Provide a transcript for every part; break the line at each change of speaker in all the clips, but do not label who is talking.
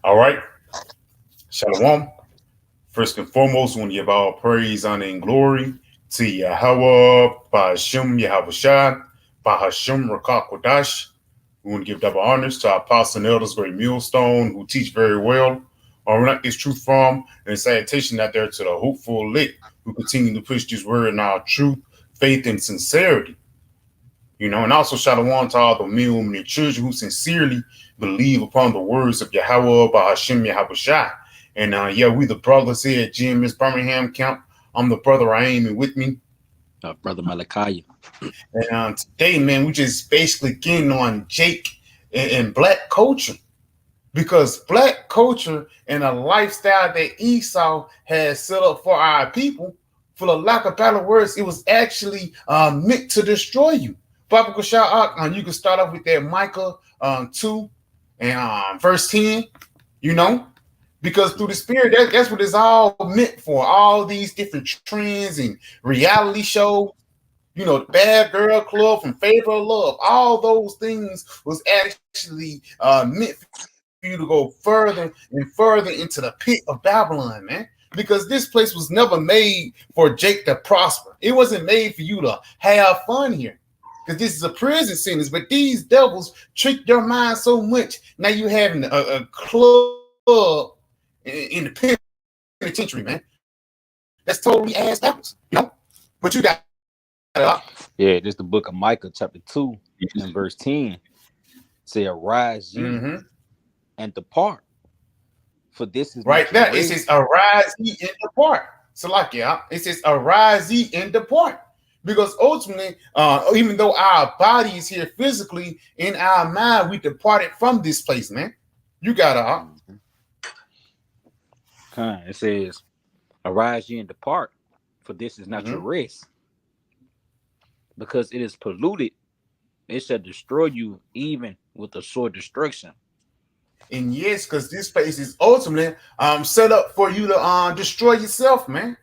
All right. Shalom. First and foremost, we want to give all praise, honor, and glory to Yahweh, Bahashim, Yahweh Shai, Bahashim, Rakak Wadash. We want to give double honors to our apostles and elders, Great Millstone, who teach very well. Or not this truth from, and salutation out there to the hopeful lit who continue to push this word in our truth, faith, and sincerity. And also shalom to all the men, women, and children who sincerely believe upon the words of Yahweh, Bahashim, Yahweh Shai. And we the brothers here at GMS Birmingham Camp. I'm the brother Raheem, and with me,
Brother Malachi.
And today, man, we just basically getting on Jake and black culture. Because black culture and a lifestyle that Esau has set up for our people, for the lack of better words, it was actually meant to destroy you. Baba Kushal, you can start off with that Micah 2 and verse 10, because through the spirit, that's what it's all meant for. All these different trends and reality shows, the Bad Girl Club from Favor of Love, all those things was actually meant for you to go further and further into the pit of Babylon, man. Because this place was never made for Jake to prosper. It wasn't made for you to have fun here. Because this is a prison sentence, but these devils trick your mind so much. Now you having a club in the penitentiary, man. That's totally ass backwards, But you got
Yeah, this is the book of Micah, chapter 2, and verse 10. Say, arise ye and depart. For this is
right there. It says, arise ye and depart. So it says, arise ye and depart. Because ultimately, even though our body is here physically, in our mind, we departed from this place, man. You got
it says, arise ye and depart, for this is not your rest. Because it is polluted, it shall destroy you even with a sore destruction.
And yes, because this place is ultimately set up for you to destroy yourself, man.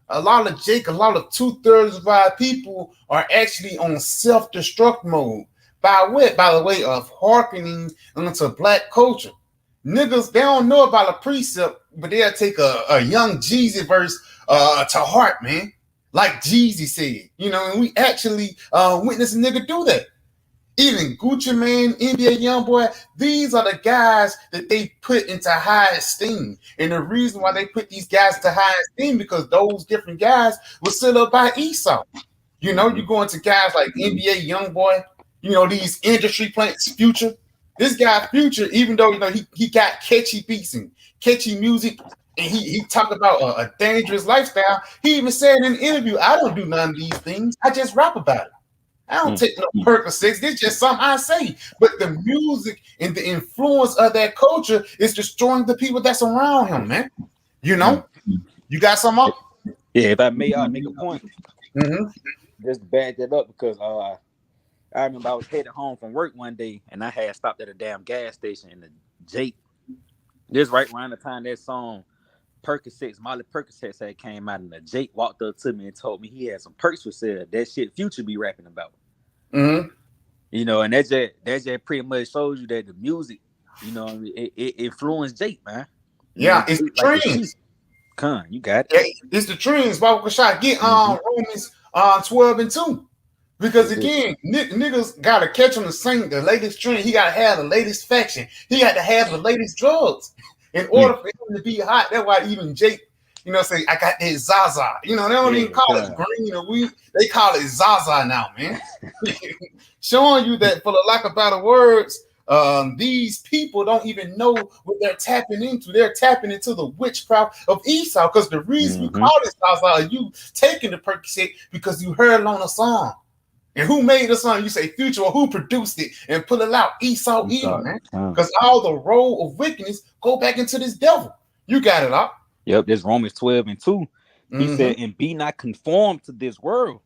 A lot of 2/3 of our people are actually on self-destruct mode. By the way of hearkening into black culture. Niggas, they don't know about a precept, but they'll take a young Jeezy verse to heart, man. Like Jeezy said, and we actually witness a nigga do that. Even Gucci Mane, NBA Youngboy, these are the guys that they put into high esteem. And the reason why they put these guys into high esteem, because those different guys were set up by Esau. You go into guys like NBA Youngboy, these industry plants, Future. This guy, Future, even though, he got catchy beats and catchy music, and he talked about a dangerous lifestyle, he even said in an interview, I don't do none of these things. I just rap about it. I don't take no Percocets. It's just something I say. But the music and the influence of that culture is destroying the people that's around him, man. You got something up?
Yeah, if I may, I'll make a point. Just to back that up, because I remember I was headed home from work one day, and I had stopped at a damn gas station in the Jake. This right around the time that song Percocets, Molly Percocets had came out, and the Jake walked up to me and told me he had some perks for sale. That shit Future be rapping about. And that just pretty much shows you that the music, it influenced Jake, man.
It's the trends.
You got it.
Yeah, it's the trends. Why should I get Romans 12 and 2? Because again, niggas gotta catch on the latest trend. He gotta have the latest faction. He got to have the latest drugs in order for him to be hot. That's why even Jake, say I got that Zaza. They don't even call it green or weed. They call it Zaza now, man. Showing you that, for the lack of better words, these people don't even know what they're tapping into. They're tapping into the witchcraft of Esau. Because the reason we call it Zaza, you taking the Percocet because you heard it on a song. And who made the song? You say Future, or who produced it and put it out? Esau, man. Because all the role of wickedness go back into this devil. You got it up.
Yep, there's Romans 12 and 2. He said, and be not conformed to this world,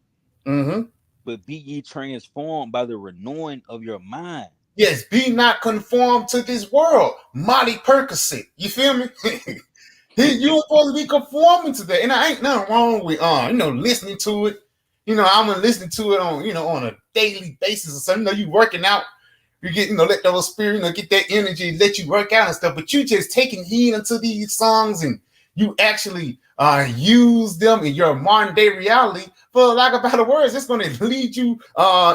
but be ye transformed by the renewing of your mind.
Yes, be not conformed to this world. Molly Percocet. You feel me? You're supposed to be conforming to that. And I ain't nothing wrong with listening to it. I'm gonna listen to it on on a daily basis or something. You working out, You get, let those spirit, get that energy, let you work out and stuff. But you just taking heed into these songs and you actually use them in your modern day reality. For lack of better words, it's going to lead you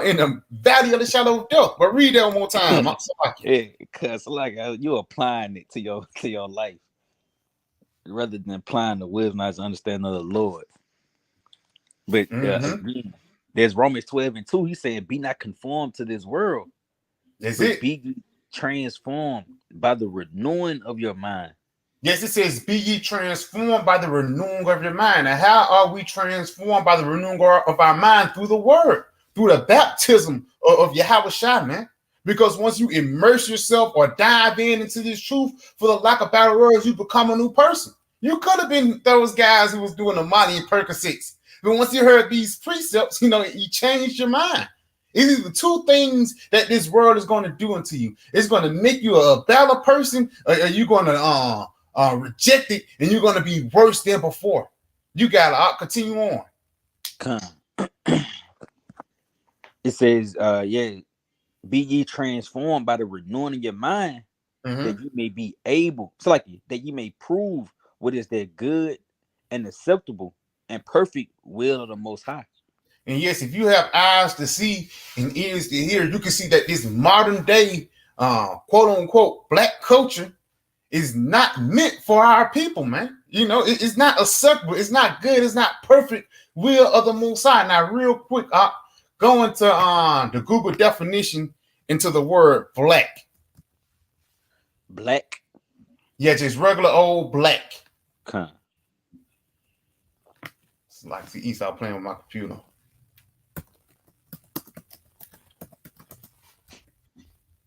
in the valley of the shadow of death. But read that one more time.
Yeah, because you're applying it to your life rather than applying the wisdom as understanding of the Lord. But again, there's Romans 12:2. He said, "Be not conformed to this world,
but
be transformed by the renewing of your mind."
Yes, it says, "Be ye transformed by the renewing of your mind." And how are we transformed by the renewing of our mind? Through the word, through the baptism of Yahweh Shai, man. Because once you immerse yourself or dive into this truth, for the lack of better words, you become a new person. You could have been those guys who was doing the Molly and Percocets. But once you heard these precepts, you changed your mind. It is the two things that this world is going to do unto you. It's going to make you a better person, or you're going to reject it, and you're going to be worse than before. You got to continue on.
It says, be ye transformed by the renewing of your mind, that you may be able, that you may prove what is that good and acceptable and perfect will of the Most High.
And yes, if you have eyes to see and ears to hear, you can see that this modern day, quote unquote, black culture is not meant for our people, man. It's not acceptable. It's not good. It's not perfect will of the Most High. Now, real quick, go into the Google definition into the word black.
Black?
Yeah, just regular old black.
Okay.
It's like the Esau playing with my computer.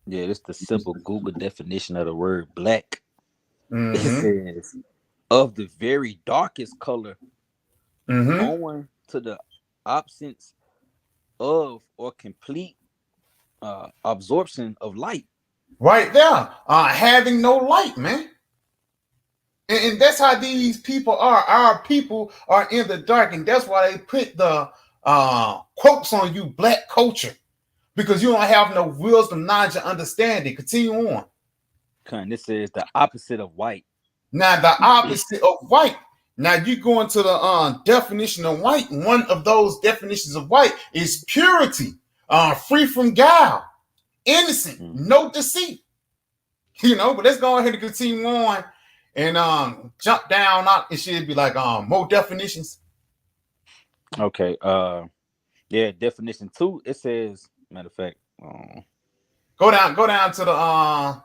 Yeah, it's the simple Google definition of the word black. It says, of the very darkest color, owing to the absence of or complete absorption of light.
Right there, having no light, man. And that's how these people are. Our people are in the dark, and that's why they put the quotes on you, black culture, because you don't have no wisdom, knowledge, and understanding. Continue on.
Okay, this is the opposite of white.
Now, the opposite of white. Now, you go into the definition of white. One of those definitions of white is purity, free from guile, innocent, no deceit. But let's go ahead and continue on and jump down. It should be like more definitions.
Okay. Definition 2. It says, matter of fact,
go down to the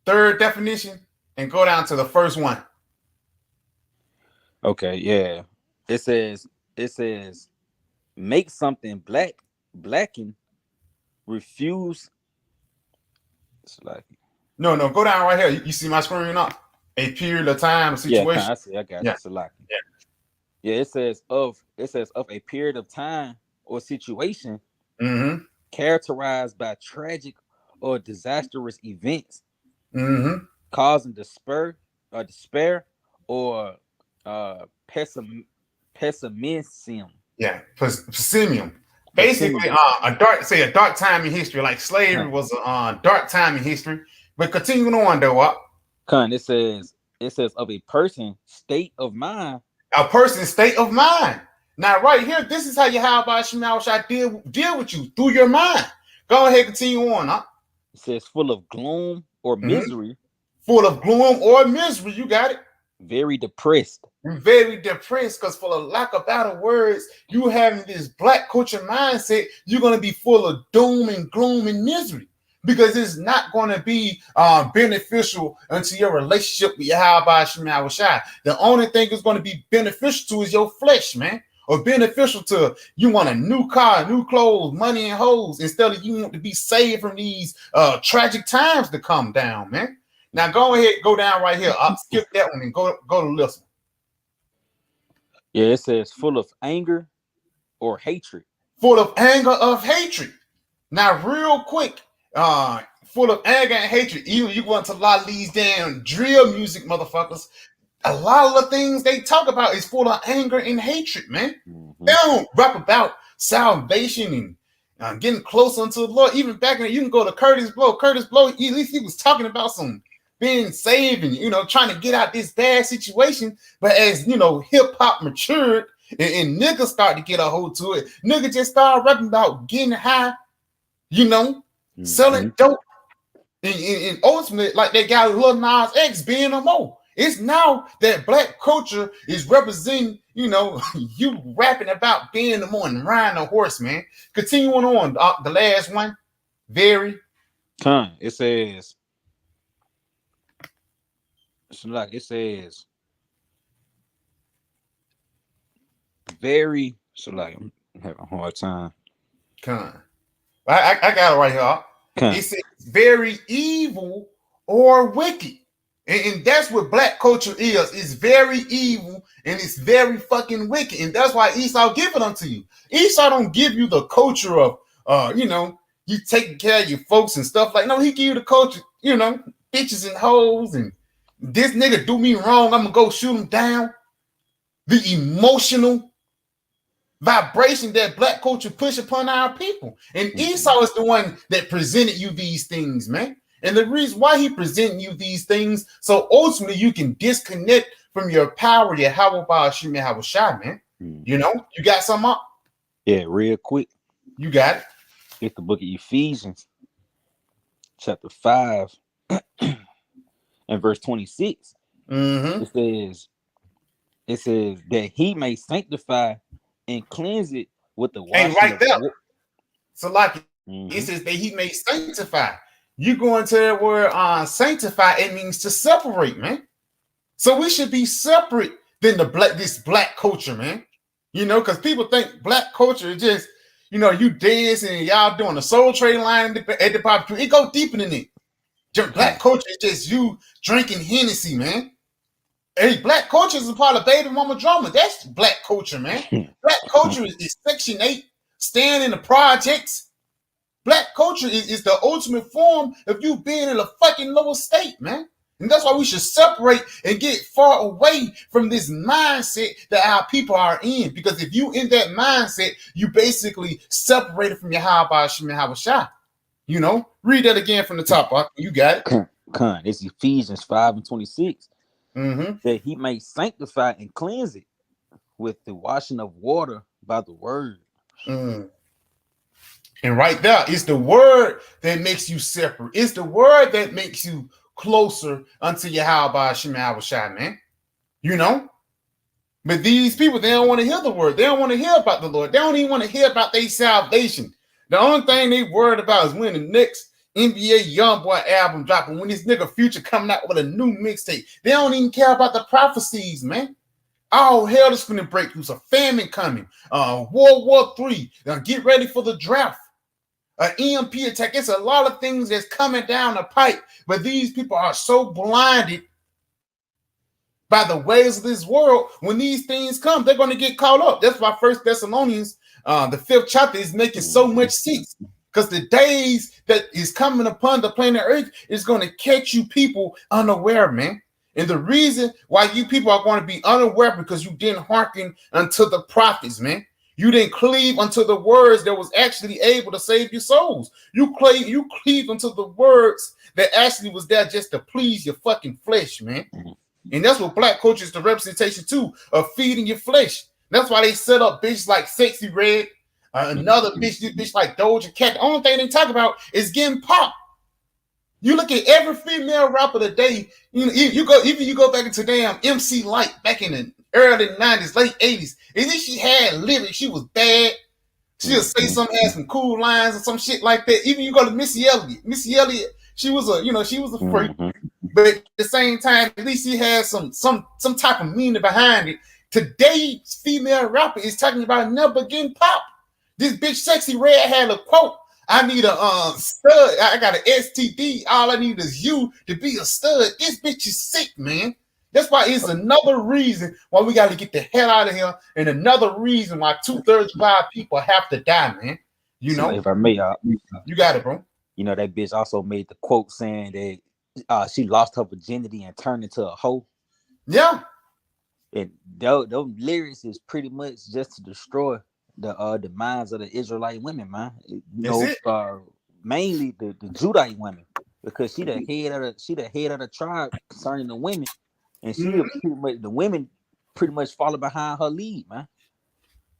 third definition and go down to the first one.
Okay, yeah. It says make something blacken, refuse.
No, go down right here. You see my screen up? A period of time, a situation.
Yeah, I see. I got you. Yeah, it says of a period of time or situation characterized by tragic or disastrous events, causing despair or pessimism.
Yeah, pessimism. Basically, a dark time in history, like slavery was a dark time in history. But continuing on, though,
it says of a person's state of mind.
A person's state of mind. Now, right here, this is how Yahweh Shai deal with you through your mind. Go ahead, continue on.
It says full of gloom or misery.
Full of gloom or misery. You got it.
Very depressed.
Very depressed, because for the lack of better words, you having this black culture mindset, you're going to be full of doom and gloom and misery, because it's not going to be beneficial unto your relationship with Yahweh Shai. The only thing it's going to be beneficial to is your flesh, man, or beneficial to you want a new car, new clothes, money, and hoes, instead of you want to be saved from these tragic times to come down, man. Now go ahead, go down right here. I'll skip that one and go to listen.
Yeah, it says full of anger or hatred.
Full of anger of hatred. Now, real quick, full of anger and hatred. Even you want to a lot of these damn drill music motherfuckers. A lot of the things they talk about is full of anger and hatred, man. They don't rap about salvation getting closer unto the Lord. Even back in, you can go to Curtis Blow. Curtis Blow, at least he was talking about some being saved and, you know, trying to get out this bad situation. But as, you know, hip hop matured and niggas start to get a hold to it, niggas just started rapping about getting high, you know, selling dope. And ultimately, like they got Lil Nas X being a mo. It's now that black culture is representing, you know, you rapping about being the more and riding a horse, man. Continuing on, the last one, very.
It says, it says, very. So like, I'm having a hard time.
I got it right here. It says very evil or wicked. And that's what black culture is. It's very evil and it's very fucking wicked. And that's why Esau give it unto you. Esau don't give you the culture of, you know, you taking care of your folks and stuff like, no, he give you the culture, you know, bitches and hoes and this nigga do me wrong, I'm gonna go shoot him down. The emotional vibration that black culture push upon our people. And Esau is the one that presented you these things, man. And the reason why he presenting you these things, so ultimately you can disconnect from your power, your Hawashai, man. You know, you got something up?
Yeah, real quick.
You got it.
It's the book of Ephesians, chapter 5, and verse 26. It says that he may sanctify and cleanse it with the washing
right there. So like it says that he may sanctify. You go into that word sanctify, it means to separate, man. So we should be separate than this black culture, man. You know, because people think black culture is just, you know, you dancing and y'all doing the Soul Train line at the barbecue. It go deeper than it. Black culture is just you drinking Hennessy, man. Hey, black culture is a part of baby mama drama. That's black culture, man. Black culture is Section 8, staying in the projects. Black culture is the ultimate form of you being in a fucking lower state, man. And that's why we should separate and get far away from this mindset that our people are in. Because if you in that mindset, you basically separated from your Hawashai. You know, read that again from the top. You got it.
It's Ephesians 5 and 26. That he may sanctify and cleanse it with the washing of water by the word.
And right there, it's the word that makes you separate. It's the word that makes you closer unto your Hawashai, man. You know? But these people, they don't want to hear the word. They don't want to hear about the Lord. They don't even want to hear about their salvation. The only thing they worried about is when the next NBA YoungBoy album dropping, when this nigga Future coming out with a new mixtape. They don't even care about the prophecies, man. All hell is finna break loose. A famine coming. World War III. Get ready for the draft. An EMP attack. It's a lot of things that's coming down the pipe. But these people are so blinded by the ways of this world. When these things come, they're going to get caught up. That's why 1 Thessalonians, the 5th chapter, is making so much sense. Because the days that is coming upon the planet Earth is going to catch you people unaware, man. And the reason why you people are going to be unaware because you didn't hearken unto the prophets, man. You didn't cleave unto the words that was actually able to save your souls. You cleave unto the words that actually was there just to please your fucking flesh, man. And that's what black culture is the representation too of feeding your flesh. That's why they set up bitches like Sexy Red, another bitch like Doja Cat. The only thing they talk about is getting popped. You look at every female rapper today. You go back into damn MC Lyte back in the early 90s, late 80s. And then she had lyrics. She was bad. She'll say something, had some cool lines or some shit like that. Even you go to Missy Elliott. Missy Elliott, she was a freak. But at the same time, at least she had some type of meaning behind it. Today's female rapper is talking about never getting popped. This bitch Sexy Red had a quote. I need a stud. I got an STD. All I need is you to be a stud. This bitch is sick, man. That's why it's another reason why we got to get the hell out of here, and another reason why 2/3 of our people have to die, man. You know,
if I may,
you got it, bro.
You know, that bitch also made the quote saying that she lost her virginity and turned into a hoe.
Yeah.
And those lyrics is pretty much just to destroy the minds of the Israelite women, man. Mainly the Judite women, because she the head of the tribe concerning the women, and the women pretty much follow behind her lead, man.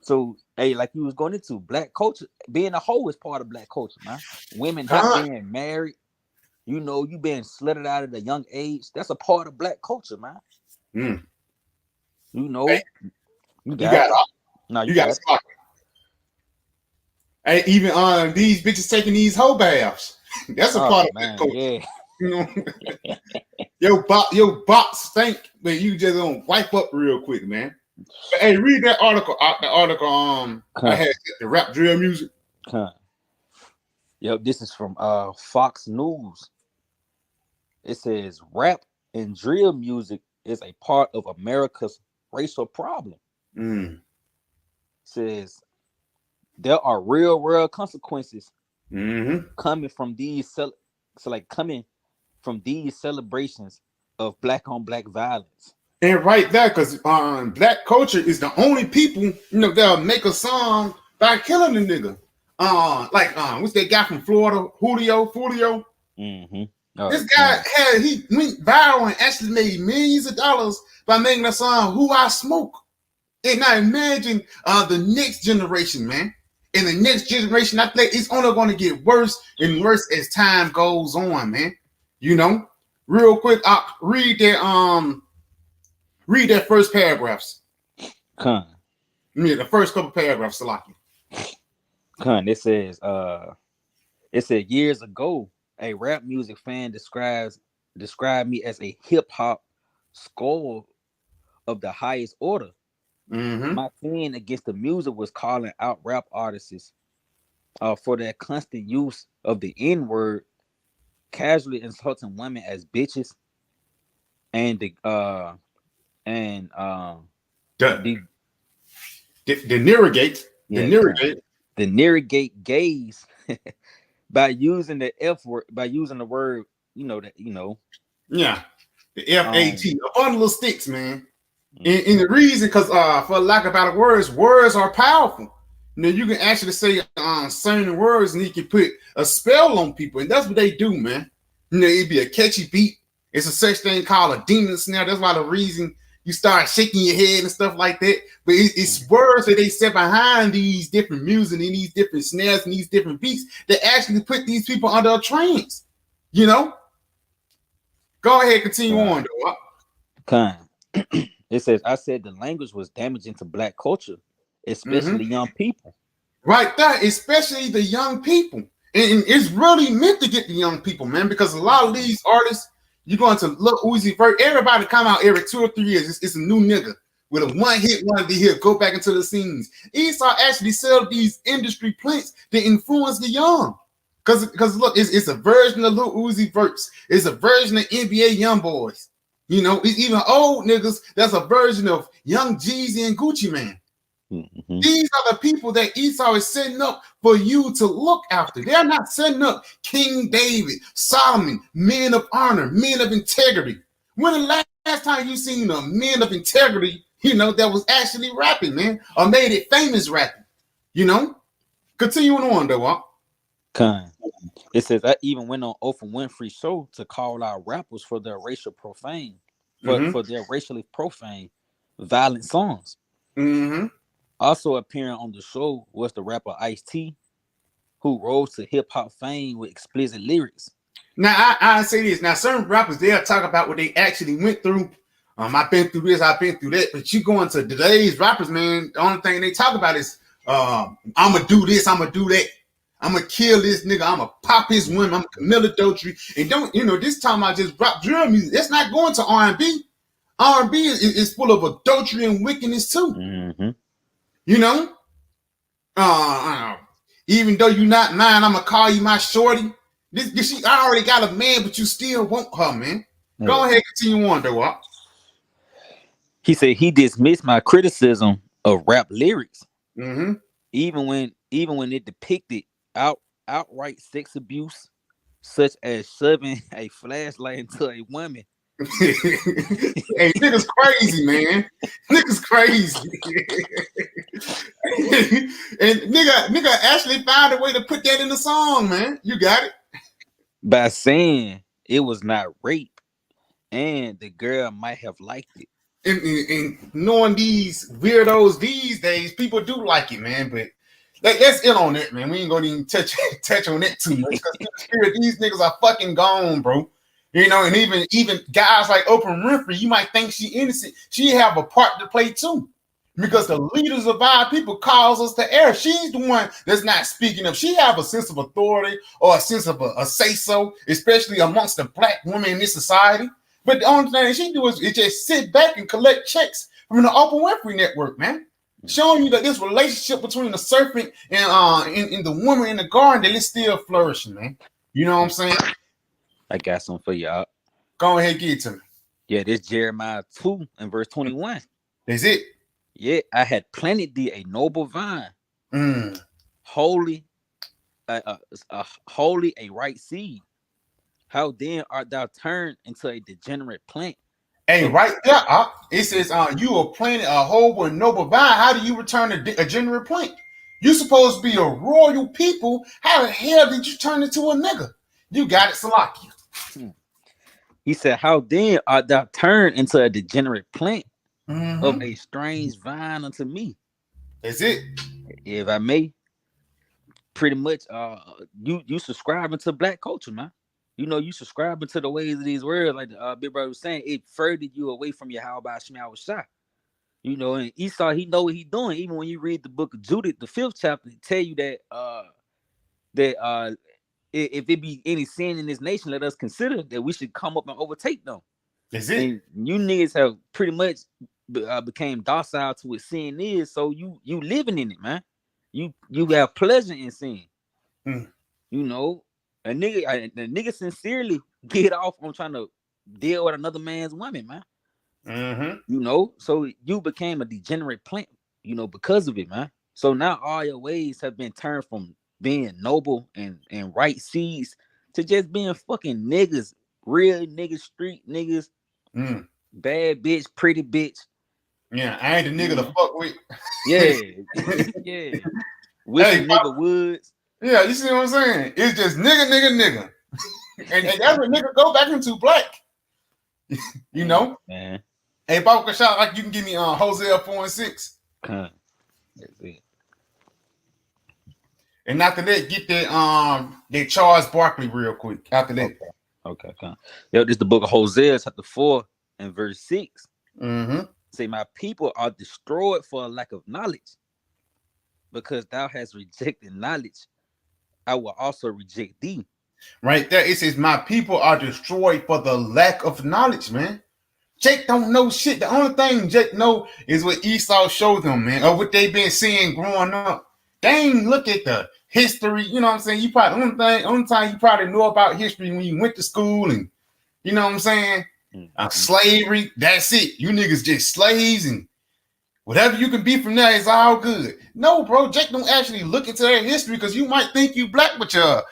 So, hey, like you was going into, black culture, being a hoe is part of black culture, man. Women not being married, you being slutted out at a young age, that's a part of black culture, man.
Mm.
Hey, you got it.
Hey, even these bitches taking these hoe baths, that's a part of black culture.
Yeah.
You know, your box stink, but you just gonna wipe up real quick, man. But, hey, read that article. I had the rap drill music.
Yep, this is from Fox News. It says rap and drill music is a part of America's racial problem.
Mm.
Says there are real world consequences coming from these celebrations of black on black violence.
And right there, because black culture is the only people that'll make a song by killing a nigga. What's that guy from Florida, Julio? This guy he went viral and actually made millions of dollars by making a song "Who I Smoke." And now imagine the next generation, man. In the next generation, I think it's only going to get worse and worse as time goes on, man. Real quick, I'll read that first paragraphs. The first couple paragraphs, Salaki.
It said years ago, a rap music fan described me as a hip hop skull of the highest order. My plan against the music was calling out rap artists for their constant use of the N-word, casually insulting women as bitches, and the nerrogate gays by using the F word, by using the word, the
F-A-T, a bundle of sticks, man. And the reason, because for lack of better words are powerful. You can actually say certain words and you can put a spell on people, and that's what they do, man. It'd be a catchy beat. It's a such thing called a demon snare. That's why the reason you start shaking your head and stuff like that. But it's words that they set behind these different music and these different snares and these different beats that actually put these people under a trance. Go ahead, continue on, though.
It says, I said the language was damaging to black culture, especially young people.
Right there, especially the young people. And it's really meant to get the young people, man, because a lot of these artists, you're going to look Uzi Vert. Everybody come out every 2 or 3 years. It's a new nigga with a one hit wonder here, go back into the scenes. Esau actually sell these industry plants to influence the young. Because look, it's a version of Lil Uzi Verts. It's a version of NBA Young Boys. It's even old niggas. That's a version of Young Jeezy and Gucci Man. These are the people that Esau is setting up for you to look after. They're not setting up King David, Solomon, men of honor, men of integrity. When the last time you seen a men of integrity, that was actually rapping, man, or made it famous rapping? Continuing on, though.
It says, I even went on Oprah Winfrey show to call out rappers for their racial profane, for their racially profane, violent songs. Also appearing on the show was the rapper Ice-T, who rose to hip hop fame with explicit lyrics.
Now I say this. Now certain rappers, they'll talk about what they actually went through. I've been through this, I've been through that. But you go into today's rappers, man, the only thing they talk about is I'ma do this, I'ma do that. I'm gonna kill this nigga. I'm gonna pop his women. I'm gonna commit adultery. And don't this time I just rap drill music. It's not going to R&B. R&B is full of adultery and wickedness too. Even though you're not mine, I'm gonna call you my shorty. I already got a man, but you still want her, man. Go ahead, continue on, though.
He said he dismissed my criticism of rap lyrics, even when it depicted outright sex abuse, such as shoving a flashlight into a woman.
Hey, niggas crazy, man. Niggas crazy. And nigga actually found a way to put that in the song, man. You got it.
By saying it was not rape, and the girl might have liked it.
And knowing these weirdos these days, people do like it, man. But let's end on it, man. We ain't gonna even touch on it too much because these niggas are fucking gone, bro. You know, and even guys like Oprah Winfrey, you might think she innocent. She have a part to play too, because the leaders of our people calls us to air. She's the one that's not speaking up. She have a sense of authority or a sense of a say so, especially amongst the black women in this society. But the only thing she do is just sit back and collect checks from the Oprah Winfrey Network, man. Showing you that this relationship between the serpent and the woman in the garden, that it's still flourishing, man. You know what I'm saying?
I got something for y'all.
Go ahead, give it to me.
Yeah, this Jeremiah 2 and verse 21.
That's it.
Yeah, I had planted thee a noble vine, holy, holy a right seed. How then art thou turned into a degenerate plant?
Hey, right there, it says you are planting a whole and noble vine. How do you return a degenerate plant? You supposed to be a royal people. How the hell did you turn into a nigga? You got it, Salakia.
He said, how then art thou turned into a degenerate plant of a strange vine unto me?
That's it.
If I may, pretty much you subscribing to black culture, man. You know, you subscribing to the ways of these words, like Big Brother was saying, it furthered you away from your how about Shema was shot. You know, and Esau, he know what he's doing. Even when you read the book of Judith, the 5th chapter, it tell you that if it be any sin in this nation, let us consider that we should come up and overtake them.
Is it?
And you niggas have pretty much became docile to what sin is, so you living in it, man. You have pleasure in sin. You know, a nigga sincerely get off on trying to deal with another man's woman, man. You know, so you became a degenerate plant, you know, because of it, man. So now all your ways have been turned from being noble and right seeds to just being fucking niggas, real niggas, street niggas, bad bitch, pretty bitch.
Yeah, I ain't the nigga to fuck with.
Yeah, yeah. Wishing nigga woods.
Yeah, you see what I'm saying? It's just nigga. and that's what nigga go back into black. You know?
Man.
Hey, Bob, shot like you can give me Hosea 4 and 6.
That's it.
And after that, get that Charles Barkley real quick. After that.
Okay. Yo, this is the book of Hosea, chapter 4 and verse 6. Say, my people are destroyed for a lack of knowledge. Because thou hast rejected knowledge, I will also reject thee.
Right there, it says, my people are destroyed for the lack of knowledge, man. Jake don't know shit. The only thing Jake know is what Esau showed them, man, or what they been seeing growing up. They ain't look at the history, you know what I'm saying? You probably only time you probably know about history when you went to school, and you know what I'm saying? Slavery, that's it. You niggas just slaves, and whatever you can be from there is all good. No, bro, Jake don't actually look into their history, because you might think you black, but your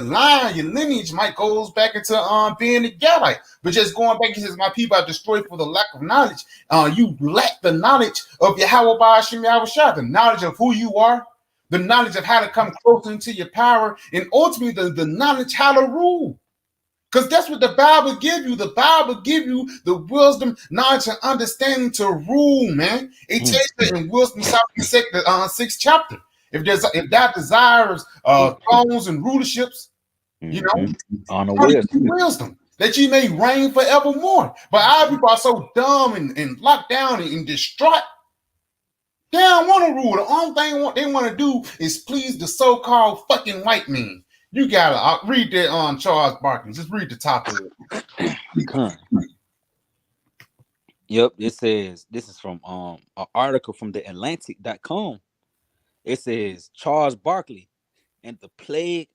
line, your lineage might goes back into being a Gallite. But just going back, he says, my people are destroyed for the lack of knowledge. You lack the knowledge of Yahweh Ba'ashim Yahushua, the knowledge of who you are, the knowledge of how to come closer into your power, and ultimately the knowledge how to rule. Because that's what the Bible give you. The Bible give you the wisdom, knowledge, and understanding to rule, man. It tells you in Wisdom, 6th chapter. If that desires thrones and rulerships, you know,
honor
wisdom, that you may reign forevermore. But our people are so dumb and locked down and distraught. They don't want to rule. The only thing they want to do is please the so-called fucking white man. You gotta read that on Charles Barkley. Just read the top of it.
Yep, it says this is from an article from the Atlantic.com. It says Charles Barkley and the plague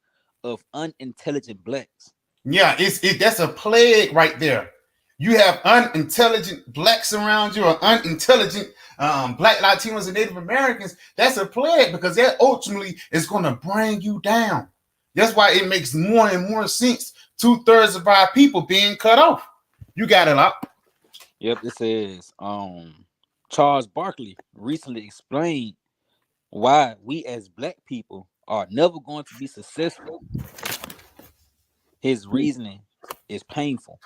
of unintelligent blacks.
Yeah, that's a plague right there. You have unintelligent blacks around you, or unintelligent black Latinos and Native Americans. That's a plague, because that ultimately is going to bring you down. That's why it makes more and more sense. 2/3 of our people being cut off. You got it up.
Yep, it says Charles Barkley recently explained why we as black people are never going to be successful. His reasoning is painful.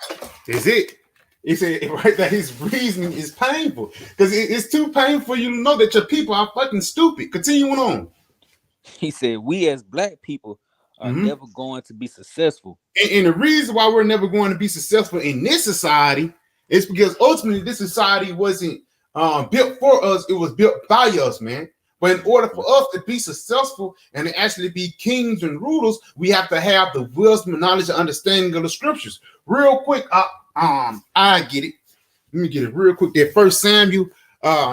Is it? He said right that his reasoning is painful because it's too painful for you to know that your people are fucking stupid. Continuing on.
He said we as black people are never going to be successful.
And the reason why we're never going to be successful in this society is because ultimately this society wasn't built for us. It was built by us, man. But in order for us to be successful and to actually be kings and rulers, we have to have the wisdom, knowledge, and understanding of the scriptures. Real quick, I get it. Let me get it real quick. That First Samuel,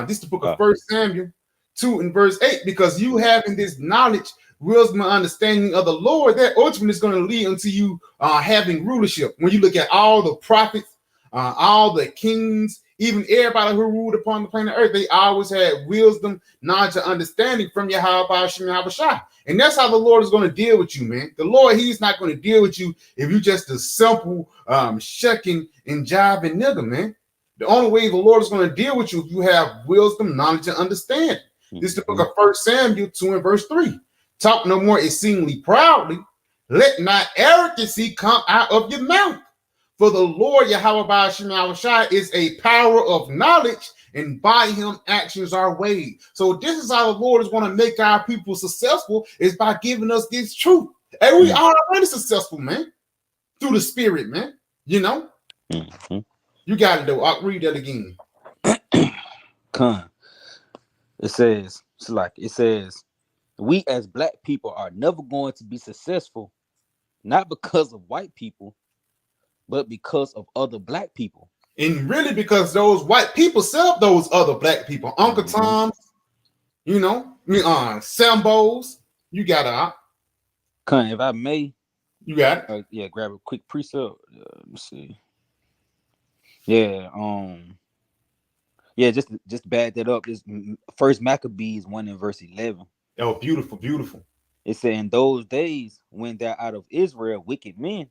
this is the book of First Samuel 2 and verse 8, because you having this knowledge, wisdom, and understanding of the Lord, that ultimately is going to lead unto you having rulership. When you look at all the prophets, all the kings, even everybody who ruled upon the planet Earth, they always had wisdom, knowledge, and understanding from Yahweh Shai. And that's how the Lord is going to deal with you, man. The Lord, he's not going to deal with you if you're just a simple shucking and jiving nigga, man. The only way the Lord is going to deal with you if you have wisdom, knowledge, and understanding. This is the book of 1 Samuel 2 and verse 3. Talk no more exceedingly proudly. Let not arrogancy come out of your mouth. For the Lord Yahweh Shai is a power of knowledge, and by him actions are weighed. So this is how the Lord is going to make our people successful, is by giving us this truth. And we are already successful, man, through the Spirit, man. You know? You got it, though. I'll read that again.
It says, we as black people are never going to be successful, not because of white people, but because of other black people.
And really because those white people set up those other black people. Uncle Tom's, you know, Sambos. You got it.
If I may.
You got it.
Grab a quick precept. Let me see. Just back that up. This First Maccabees 1 in verse 11.
Oh, beautiful, beautiful.
It said, in those days when they're out of Israel, wicked men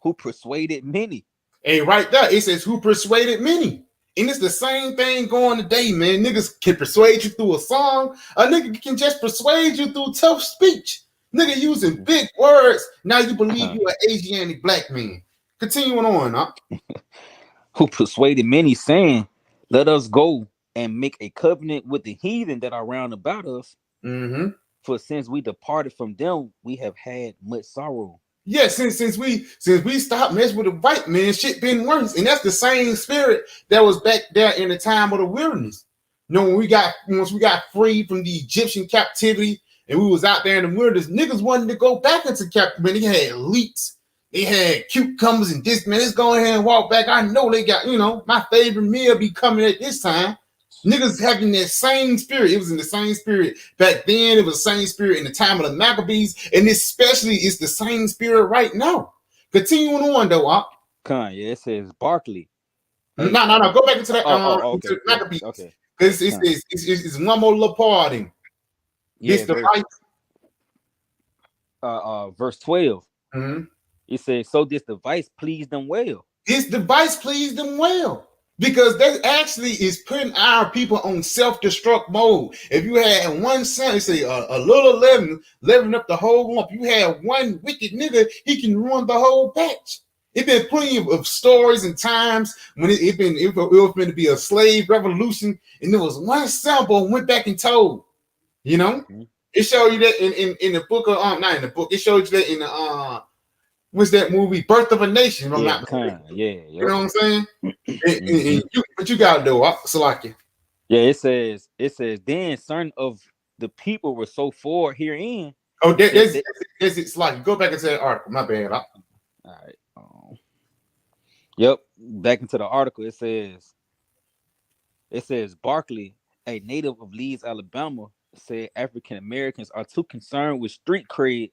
who persuaded many.
Hey, right there, it says who persuaded many. And it's the same thing going today, man. Niggas can persuade you through a song. A nigga can just persuade you through tough speech. Nigga using big words. Now you believe you're an Asiatic black man. Continuing on,
Who persuaded many, saying, let us go and make a covenant with the heathen that are round about us. For since we departed from them, we have had much sorrow.
Yeah, since we stopped messing with the white man, shit been worse. And that's the same spirit that was back there in the time of the wilderness. You know, once we got free from the Egyptian captivity and we was out there in the wilderness, niggas wanted to go back into captivity. They had leeks, they had cucumbers and this, man. Let's go ahead and walk back. I know they got, my favorite meal be coming at this time. Niggas having that same spirit. It was in the same spirit back then. It was the same spirit in the time of the Maccabees. And especially it's the same spirit right now. Continuing on, though.
It says Barclay.
No. Go back into that into Maccabees. Okay. Because it's one more little party.
It's the verse 12. It says, so this device pleased them well.
This device pleased them well. Because that actually is putting our people on self-destruct mode. If you had one son, say a little leaven up the whole lump. You had one wicked nigga, he can ruin the whole batch. It been plenty of stories and times when it was meant to be a slave revolution, and there was one sample went back and told. It showed you that in the book of not in the book. It showed you that in the what's that movie, Birth of a Nation? You know what I'm saying? But you gotta do Salaki.
Yeah, it says, then certain of the people were so forward herein.
Oh, there's Salaki. Go back into that article. My bad.
All right. Yep. Back into the article. It says Barclay, a native of Leeds, Alabama, said African Americans are too concerned with street cred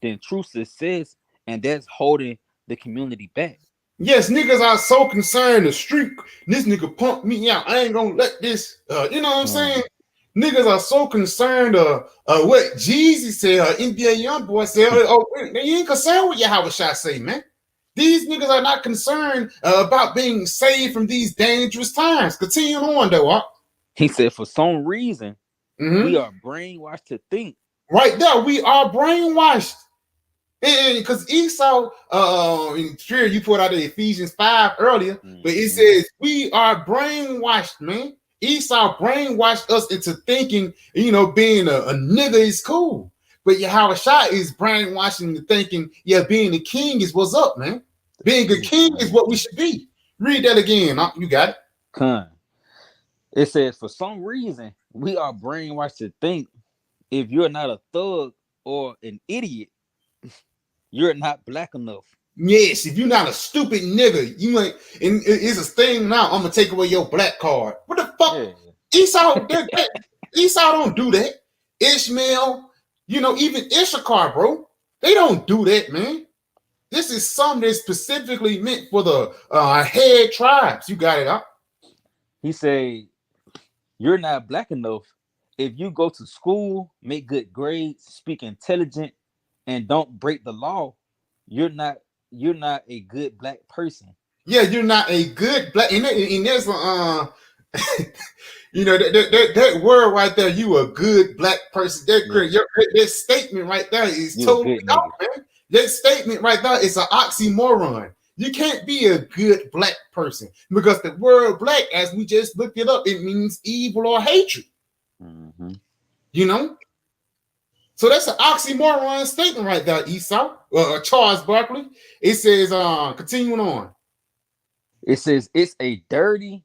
than true success. And that's holding the community back.
Yes, niggas are so concerned the street. This nigga pumped me out. I ain't gonna let this. You know what I'm saying? Niggas are so concerned. What Jeezy said, NBA YoungBoy said. They ain't concerned with Yahweh Shai say, man. These niggas are not concerned about being saved from these dangerous times. Continue on, though.
He said, for some reason, We are brainwashed to think.
Right there, we are brainwashed. And because Esau, sure, you put out the Ephesians 5 earlier, but it says we are brainwashed, man. Esau brainwashed us into thinking, being a nigga is cool. But Yahushua is brainwashing into thinking, being a king is what's up, man. Being a king is what we should be. Read that again. You got it.
It says, for some reason, we are brainwashed to think if you're not a thug or an idiot, you're not black enough.
Yes, if you're not a stupid nigga, you ain't. And it's a thing now. I'm gonna take away your black card. What the fuck? Yeah. Esau don't do that. Ishmael, even Issachar, bro. They don't do that, man. This is something that's specifically meant for the head tribes. You got it up.
He said, "You're not black enough if you go to school, make good grades, speak intelligent, and don't break the law. You're not a good black person."
Yeah, you're not a good black. And there's that word right there. You a good black person. That statement right there is totally off, man. That statement right there is an oxymoron. You can't be a good black person because the word black, as we just looked it up, it means evil or hatred. So that's an oxymoron statement right there, Esau. Charles Barkley. It says, continuing on.
It says it's a dirty,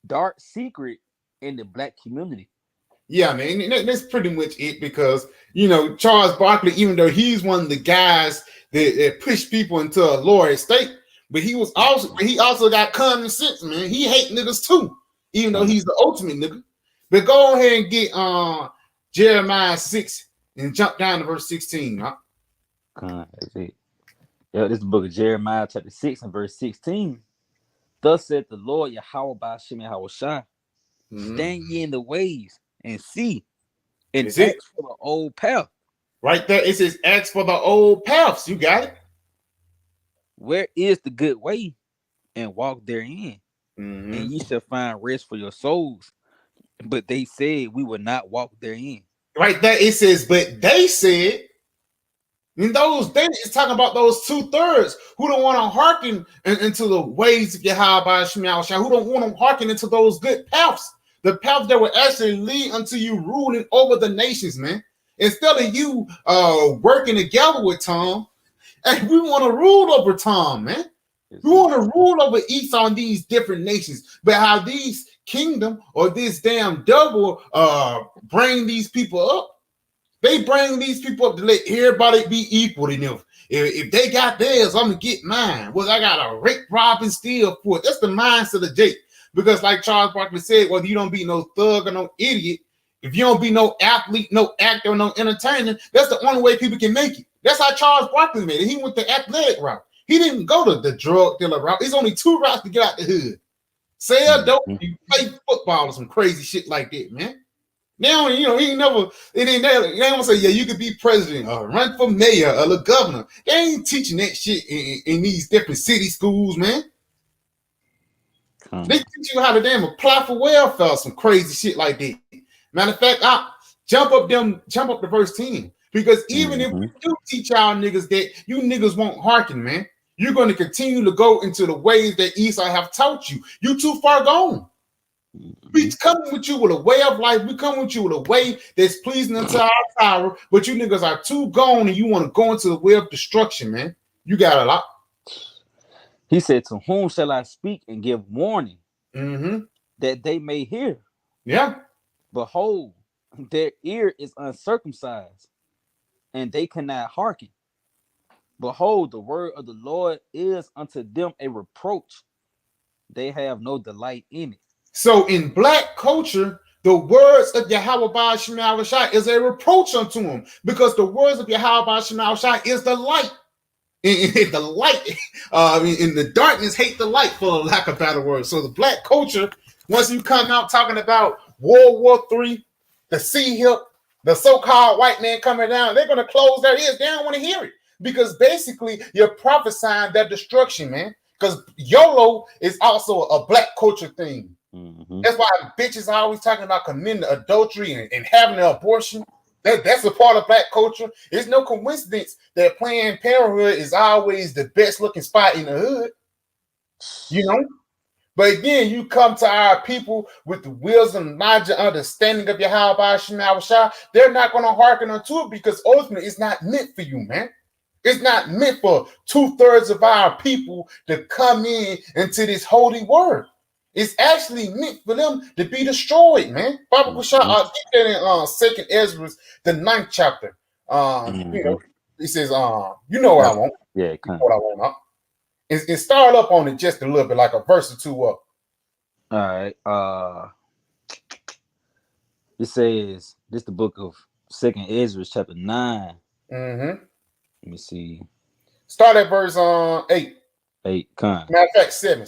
dark secret in the black community.
Yeah, man, that's pretty much it because, Charles Barkley, even though he's one of the guys that pushed people into a lower state, but he also got common sense, man. He hate niggas too, even though he's the ultimate nigga. But go ahead and get Jeremiah 6 and jump down to verse 16.
That's it. Yeah, this is the book of Jeremiah, chapter 6 and verse 16. Thus said the Lord Yahweh Ba'ashem Yahushua, stand ye in the ways and see, and ask for the old path. Right there, it says ask for the old paths. You got it. Where is the good way, and walk therein, and ye shall find rest for your souls. But they said we would not walk therein. Right there, it says, but they said. In those days, it's talking about those 2/3 who don't want to hearken into the ways of Yahweh Shemyahushua, who don't want to hearken into those good paths, the paths that will actually lead unto you ruling over the nations, man. Instead of you working together with Tom, and we want to rule over Tom, man. We want to rule over Esau and these different nations, but how these kingdom or this damn devil bring these people up. They bring these people up to let everybody be equal to them. If they got theirs, I'm gonna get mine. Well, I gotta rape, rob, and steal for it. That's the mindset of Jake. Because like Charles Barkley said, whether you don't be no thug or no idiot, if you don't be no athlete, no actor, no entertainer, that's the only way people can make it. That's how Charles Barkley made it. He went the athletic route. He didn't go to the drug dealer route. There's only 2 routes to get out the hood. Sell dope, you play football or some crazy shit like that, man. Now, he ain't never, they don't say, yeah, you could be president or run for mayor or the governor. They ain't teaching that shit in these different city schools, man. They teach you how to damn apply for welfare, some crazy shit like that. Matter of fact, I'll jump up to verse 10. Because even if we do teach y'all niggas that you niggas won't hearken, man, you're going to continue to go into the ways that Esau have taught you. You too far gone. We coming with you with a way of life. We come with you with a way that's pleasing unto our power, but you niggas are too gone and you want to go into the way of destruction, man. You got a lot. He said, to whom shall I speak and give warning that they may hear? Yeah. Behold, their ear is uncircumcised and they cannot hearken. Behold, the word of the Lord is unto them a reproach. They have no delight in it. So in black culture, the words of Yahweh Ba'ashem Yahushua is a reproach unto him because the words of Yahweh Ba'ashem Yahushua is the light. And the light, in the darkness, hate the light, for lack of better words. So the black culture, once you come out talking about World War III, the sea hip, the so-called white man coming down, they're going to close their ears. They don't want to hear it because basically you're prophesying their destruction, man. Because YOLO is also a black culture thing. Mm-hmm.
That's why bitches are always talking about committing adultery and having an abortion. That's a part of black culture. It's no coincidence that Planned Parenthood is always the best looking spot in the hood. You know? But again, you come to our people with the wisdom, knowledge, and understanding of Yahweh Shema Shah, they're not going to hearken unto it because ultimately it's not meant for you, man. It's not meant for 2/3 of our people to come in into this holy word. It's actually meant for them to be destroyed, man. Baba Kushah, get that in 2nd Ezra, the 9th chapter. You know, it says, you know what I want.
Yeah,
you know what I want, huh? And start up on it just a little bit, like a verse or two up.
All right. It says, this is the book of 2nd Ezra, chapter 9.
Mm-hmm.
Let me see.
Start at verse 8.
8. Matter
of fact, 7.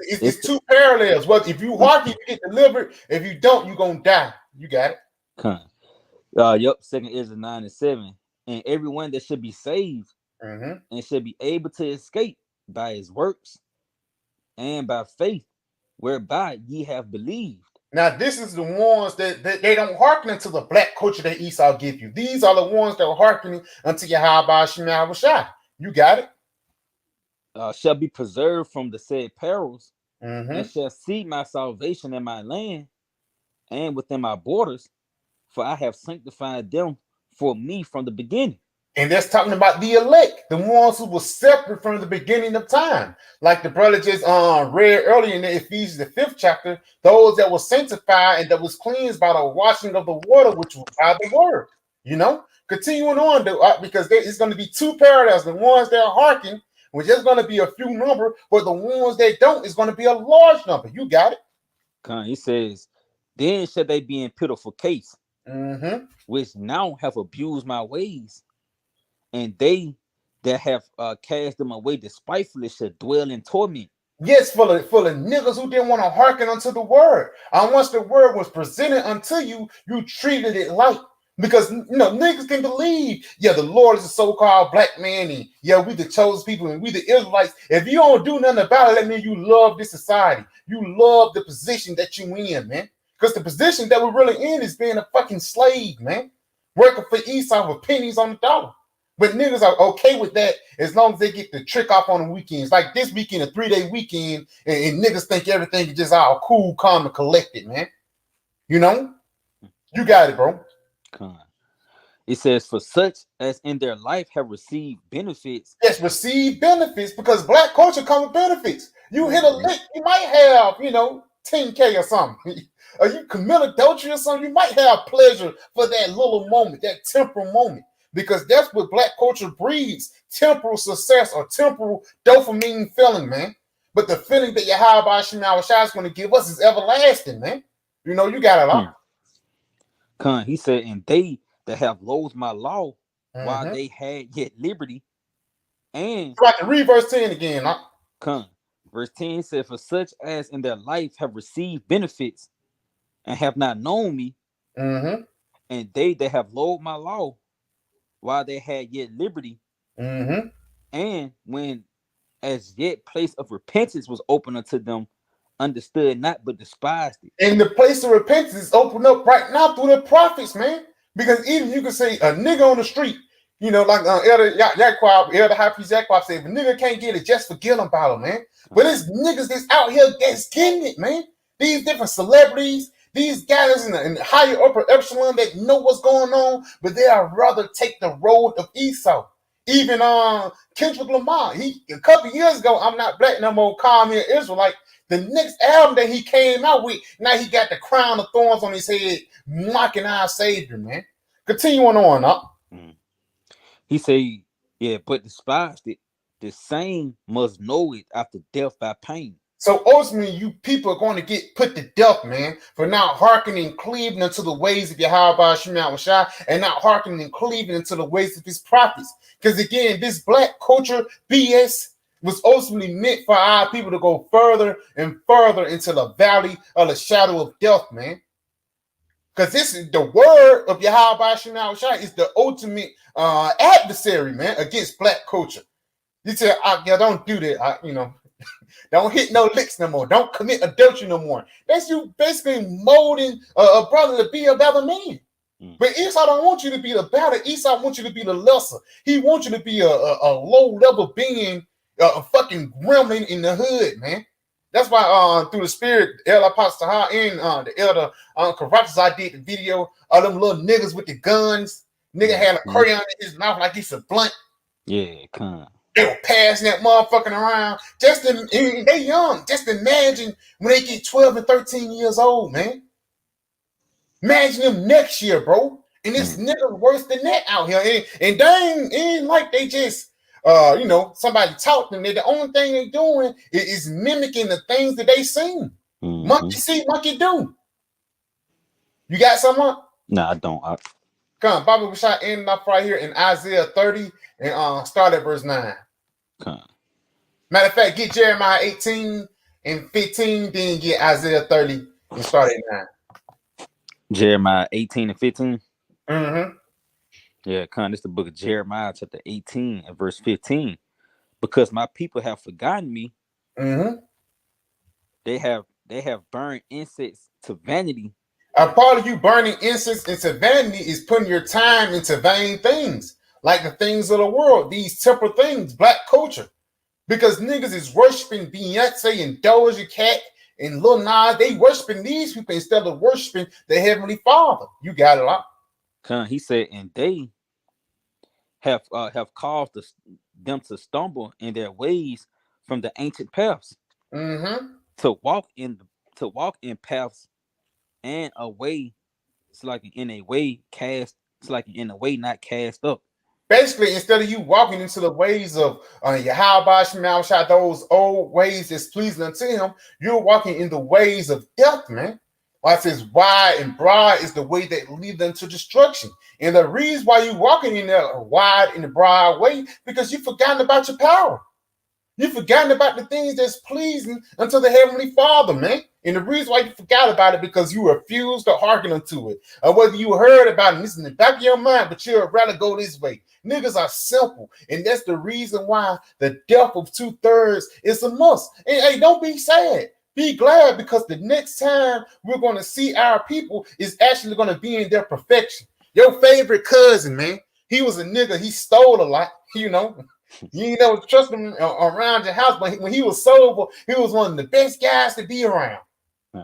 It's two parallels. Well, if you hearken, you get delivered. If you don't, you're gonna die. You got it.
Yep, 2nd Ezra 9 and 7. And everyone that should be saved
and
should be able to escape by his works and by faith, whereby ye have believed.
Now, this is the ones that they don't hearken unto the black culture that Esau give you. These are the ones that are hearkening unto Yahweh Shema Rashai. You got it.
Shall be preserved from the said perils, and shall see my salvation in my land and within my borders, for I have sanctified them for me from the beginning.
And that's talking about the elect, the ones who were separate from the beginning of time. Like the brother just read earlier in the Ephesians, the 5th chapter, those that were sanctified and that was cleansed by the washing of the water, which was by the word. You know, continuing on, because it's going to be two parallels. The ones that are hearkening, which is going to be a few number, but the ones that don't is going to be a large number. You got it.
He says, then shall they be in pitiful case, which now have abused my ways. And they that have cast them away despitefully shall dwell in torment.
Yes, full of niggas who didn't want to hearken unto the word. And once the word was presented unto you, you treated it light. Because, you know, niggas can believe, yeah, the Lord is a so-called black man, and yeah, we the chosen people, and we the Israelites. If you don't do nothing about it, that means you love this society. You love the position that you in, man. Because the position that we're really in is being a fucking slave, man. Working for Esau with pennies on the dollar. But niggas are okay with that as long as they get the trick off on the weekends. Like this weekend, a 3-day weekend, and niggas think everything is just all cool, calm, and collected, man. You know? You got it, bro.
It says, for such as in their life have received benefits.
Yes, receive benefits, because black culture comes with benefits. You hit a lick, you might have, you know, 10K or something. Or you commit adultery or something, you might have pleasure for that little moment, that temporal moment. Because that's what black culture breeds, temporal success or temporal dopamine feeling, man. But the feeling that Yahweh Shema Shah is going to give us is everlasting, man. You know, you got it all.
He said, and they that have loathed my law while they had yet liberty. And
so I can read verse 10 again.
Verse 10 said, for such as in their life have received benefits and have not known me, and they that have loathed my law while they had yet liberty, and when as yet place of repentance was open unto them, understood not but despised it.
And the place of repentance is opened up right now through the prophets, man. Because even you can say a nigga on the street, you know, like Elder High Priest Yaquab said, if a nigga can't get it, just forget about him, man. But it's niggas that's out here that's getting it, man. These different celebrities, these guys in the higher upper epsilon that know what's going on, but they are rather take the road of Esau. Even Kendrick Lamar, a couple years ago, I'm not black no more, call me an Israelite. The next album that he came out with, now he got the crown of thorns on his head, mocking our Savior, man. Continuing on up.
He said, yeah, but despised it. The same must know it after death by pain.
So ultimately, you people are going to get put to death, man, for not hearkening and cleaving unto the ways of Yahweh Shema Shah and not hearkening and cleaving unto the ways of his prophets. Because again, this black culture BS was ultimately meant for our people to go further and further into the valley of the shadow of death, man. Because this is the word of Yahweh Shema Shah is the ultimate adversary, man, against black culture. You say, yeah, don't do that, you know. Don't hit no licks no more. Don't commit adultery no more. That's you basically molding a brother to be a better man. But Esau don't want you to be the better. Esau wants you to be the lesser. He wants you to be a low-level being, a fucking gremlin in the hood, man. That's why through the spirit, El Apostle and the elder Karatas, I did the video of them little niggas with the guns. Nigga had a crayon in his mouth like it's a blunt.
Yeah, come.
They were passing that motherfucking around. They young. Just imagine when they get 12 and 13 years old, man. Imagine them next year, bro. And this nigga worse than that out here. And they ain't like they just somebody taught them that the only thing they doing is mimicking the things that they seen. Monkey see, monkey do. You got someone?
No, I don't.
Come, Bobby Bashar ending up right here in Isaiah 30 and start at verse 9.
Come.
Matter of fact, get Jeremiah 18 and 15, then get Isaiah 30 and start at 9.
Jeremiah 18 and 15.
Mm-hmm.
Yeah, this is the book of Jeremiah, chapter 18 and verse 15. Because my people have forgotten me, they have burned incense to vanity.
A part of you burning incense into vanity is putting your time into vain things, like the things of the world, these temporal things, black culture. Because niggas is worshiping Beyonce and Doja Cat and Lil Nas. They worshiping these people instead of worshiping the Heavenly Father. You got it up.
He said, and they have caused them to stumble in their ways from the ancient paths, to walk in paths and a way. It's like in a way cast. It's like in a way not cast up.
Basically, instead of you walking into the ways of Yahweh Shemashah, those old ways that's pleasing unto him, you're walking in the ways of death, man. Why it says wide and broad is the way that lead them to destruction. And the reason why you're walking in that wide and broad way, because you've forgotten about your power. You've forgotten about the things that's pleasing unto the Heavenly Father, man. And the reason why you forgot about it because you refused to hearken unto it. Or whether you heard about it, it's in the back of your mind, but you'd rather go this way. Niggas are simple. And that's the reason why the death of 2/3 is a must. And hey, don't be sad. Be glad, because the next time we're going to see our people is actually going to be in their perfection. Your favorite cousin, man, he was a nigga. He stole a lot, You ain't never trust him around your house, but when he was sober, he was one of the best guys to be around.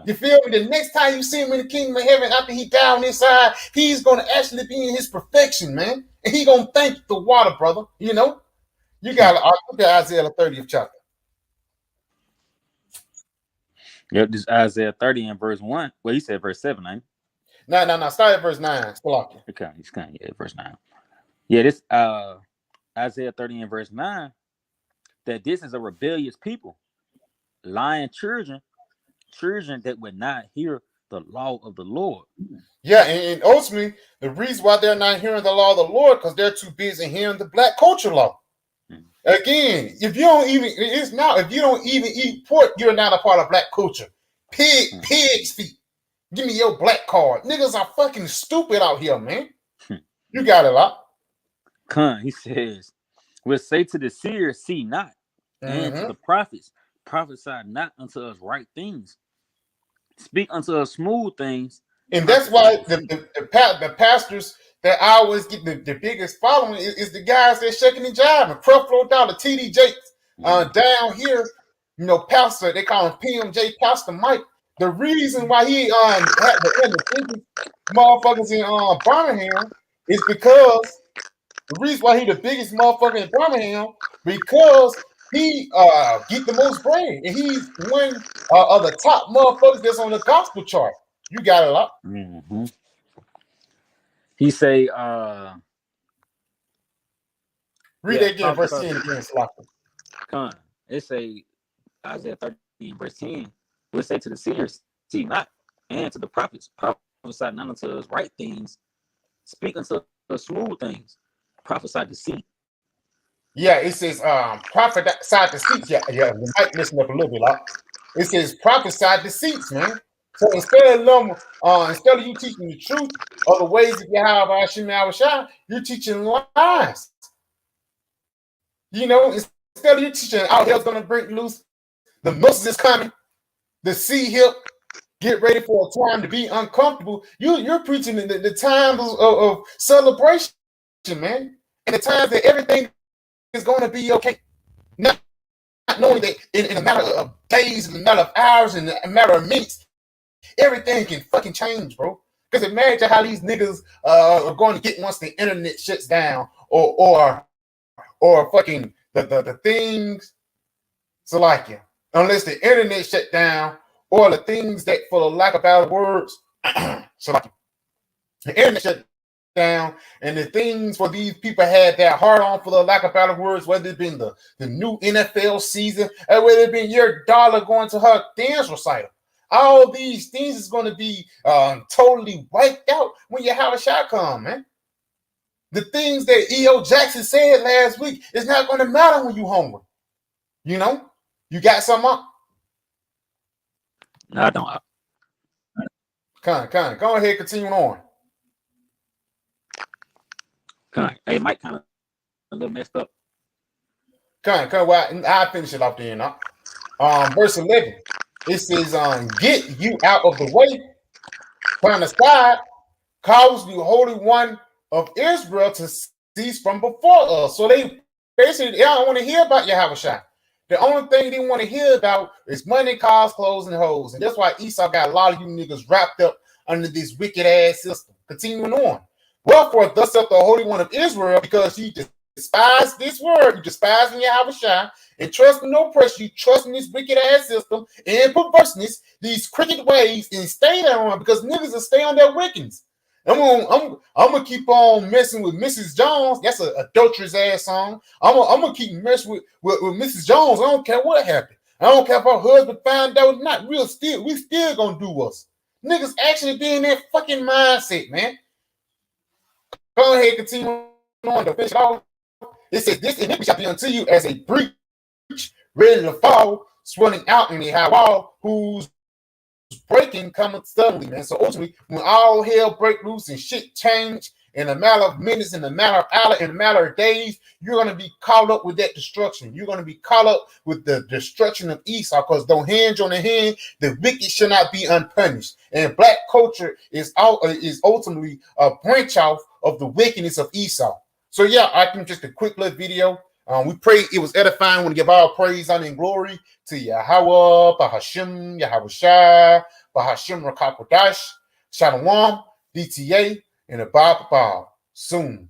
You feel me? The next time you see him in the kingdom of heaven, after he down inside, he's going to actually be in his perfection, man. And he going to thank the water, brother. You got to look at Isaiah 30th chapter.
Yep, this Isaiah 30 and verse 1. Well, he said verse 7, ain't he?
No. Start at verse 9.
Okay, he's kind of verse 9. Yeah, this Isaiah 30 and verse 9, that this is a rebellious people, lying children that would not hear the law of the Lord.
Yeah, and ultimately, the reason why they're not hearing the law of the Lord, because they're too busy hearing the black culture law. Again, if you don't even eat pork, you're not a part of black culture. Pig's feet. Give me your black card. Niggas are fucking stupid out here, man. You got it up.
He says, we'll say to the seers, see not, and to the prophets, prophesy not unto us right things. Speak unto us smooth things.
And that's why the pastors that I always get the biggest following is the guys that shaking and jiving. Creflo Dollar, TD Jakes, down here, pastor, they call him PMJ, Pastor Mike. The reason why he had the biggest motherfuckers in Birmingham is because the reason why he the biggest motherfucker in Birmingham, because he get the most bread, and he's one of the top motherfuckers that's on the gospel chart. You got it up.
He say,
read that again, verse 10 again, Slocker.
It say Isaiah 30, verse 10. We'll say to the seers, see not, and to the prophets, prophesy not unto us right things, speak unto us smooth things, prophesy deceit.
Yeah, it says prophesy deceits. Yeah, we might listen up a little bit, like. It says prophesy deceits, man. So instead of you teaching the truth or the ways of Yahweh Shemashah, you're teaching lies. Instead of you teaching out here's gonna break loose The missiles is coming. The sea hip. Get ready for a time to be uncomfortable. You're preaching the times of celebration, man, and the times that everything is going to be okay. Not knowing that in a matter of days, in a matter of hours, in a matter of minutes, everything can fucking change, bro. Because imagine how these niggas are going to get once the internet shuts down, or fucking the things. So like yeah, unless the internet shut down, or the things that, for the lack of better words, so like the internet shut down, and the things for these people had that hard on, for the lack of better words, whether it been the new NFL season, or whether it been your daughter going to her dance recital. All these things is going to be totally wiped out when you have a shot come, man. The things that E.O. Jackson said last week is not going to matter when you hungry. You know? You got something up?
No, I don't.
Go ahead, continue on.
Hey, Mike kind of a little messed up.
Well, I'll finish it off there, you know. Verse 11. It says, get you out of the way, turn aside, cause the Holy One of Israel to cease from before us. So they don't want to hear about Yahushua. The only thing they want to hear about is money, cars, clothes, and hoes. And that's why Esau got a lot of you niggas wrapped up under this wicked ass system. Continuing on. Wherefore, thus saith the Holy One of Israel, because you despise this word, you despise Yahushua, and trust in no pressure, you trust in this wicked ass system and perverseness, these crooked ways, and stay there on, because niggas will stay on their wickedness. I'm gonna keep on messing with Mrs. Jones. That's an adulterous ass song. I'm gonna keep messing with Mrs. Jones. I don't care what happened. I don't care if her husband find out or not. We still gonna do us. Niggas actually be in that fucking mindset, man. Go ahead, continue on to finish it off. It says, this iniquity shall be unto you as a breach ready to fall, swelling out in the high wall, whose breaking cometh suddenly, man. So ultimately, when all hell break loose and shit change in a matter of minutes, in a matter of hours, in a matter of days, you're going to be caught up with that destruction. You're going to be caught up with the destruction of Esau, because don't hinge on the hand, the wicked shall not be unpunished. And black culture is ultimately a branch off of the wickedness of Esau. So yeah, I think just a quick little video. We pray it was edifying. We want to give all praise, honor, and glory to Yahweh, Bahashim, Yahushua, Bahashim Rakakodash, Shalom, DTA, and the Bob soon.